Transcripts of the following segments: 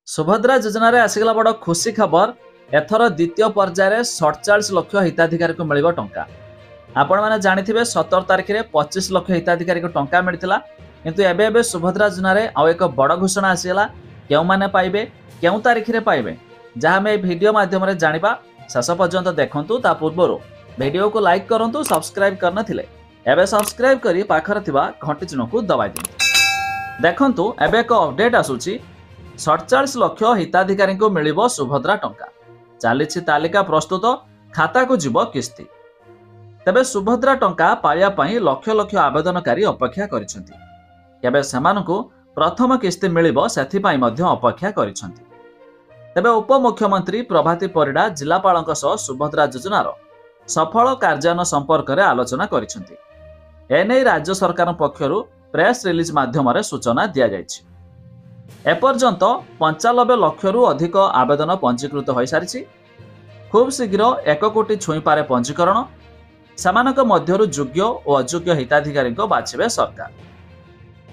सुभद्रा योजन आसीगला बड़ खुशी खबर एथर द्वितीय पर्यायर 47 लाख हिताधिकारी को मिल टंका। आपण मैंने जानी 17 तारिख में 25 लाख हिताधिकारी को टंका मिलता किंतु एबे सुभद्रा योजन आउ एक बड़ घोषणा आसीगला क्यों माने पाइबे क्यों तारिख में पाइबे जहाँ मैं वीडियो माध्यम जाना शेष पर्यंत देखूँ। ता पूर्व वीडियो को लाइक करूँ सब्सक्राइब करना एबे सब्सक्राइब करी पाखर थिबा घंटी चिन्ह को दबाई दिंतु। देखंतु एबे एक अपडेट आसुची 47 लाख हिताधिकारी को मिलिबो सुभद्रा टंका। चली तालिका प्रस्तुत खाता को जीव किस्ती। तेबे सुभद्रा टंका पाइया पई लक्ष लक्ष आवेदनकारी अपेक्षा करिसेंती। केबे सेमानकु प्रथम किस्ती मिलिबो सेथि पई मध्य अपेक्षा करिसेंती। तेबे उपमुख्यमंत्री प्रभाती परिडा जिलापालक सह सुभद्रा योजनार सफल कार्यान्वयन संपर्क में आलोचना करिसेंती। एने राज्य सरकार पक्षरु प्रेस रिलीज माध्यम सूचना दिया जायछि। एपर्यंत 95 लाख अधिक आवेदन पंजीकृत हो सारी। खूब शीघ्र 1 कोटी छुई पारे पंजीकरण। सेमानक मध्यरु योग्य और अयोग्य हिताधिकारी को बाछिबे सरकार।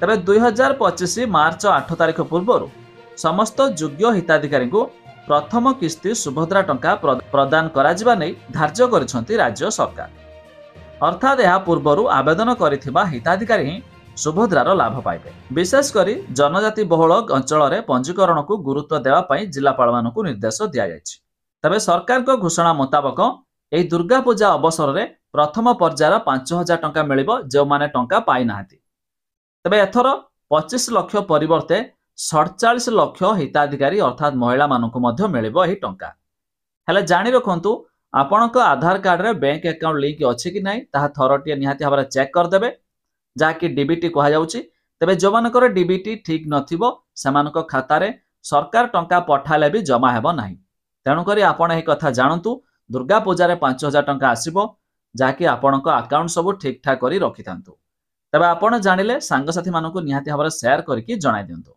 तबे 2025 मार्च 8 तारिख पूर्व समस्त योग्य हिताधिकारी को प्रथम किस्ती सुभद्रा टंका प्रदान कराजिबा नै धार्य करिसेंती राज्य सरकार। अर्थात यह पूर्व आवेदन करिथिबा हिताधिकारी ही सुभद्रार लाभ पाइबे। विशेषकर जनजाति बहुल अंचल में पंजीकरण को गुरुत्व देवाई जिलापाल मानक निर्देश दिया जायछि। तबे सरकार को घोषणा मुताबक यह दुर्गा पूजा अवसर में प्रथम पर्यायर 5000 टंका मिलिबो जो माने टंका पाई नाहांती। तबे एथर 25 लाख परिवर्ते 47 लाख हिताधिकारी अर्थात महिला मानक मध्य मिलिबो एही टंका। हेले जानि रखंतु आपणक आधार कार्ड रे बैंक अकाउंट लिंक अछि कि नाही ताहा थरटिए निहाती भाबरे चेक कर देबे जाकि डीबीटी कहा जाउची। तबे जो मानकर डीबीटी ठीक नथिबो सेमानक खाता रे सरकार टंका पठाले भी जमा हेबो नाही। तेणु करी आपण एही कथा जानंतु दुर्गा पूजा रे 5000 टंका आसीबो जाकि आपणक अकाउंट सब ठीक ठाक करी रखिथांतु। तबे आपण जानिले सांग साथी मानकु निहाती भाबरे शेयर करिकि जणाइ दियंतु।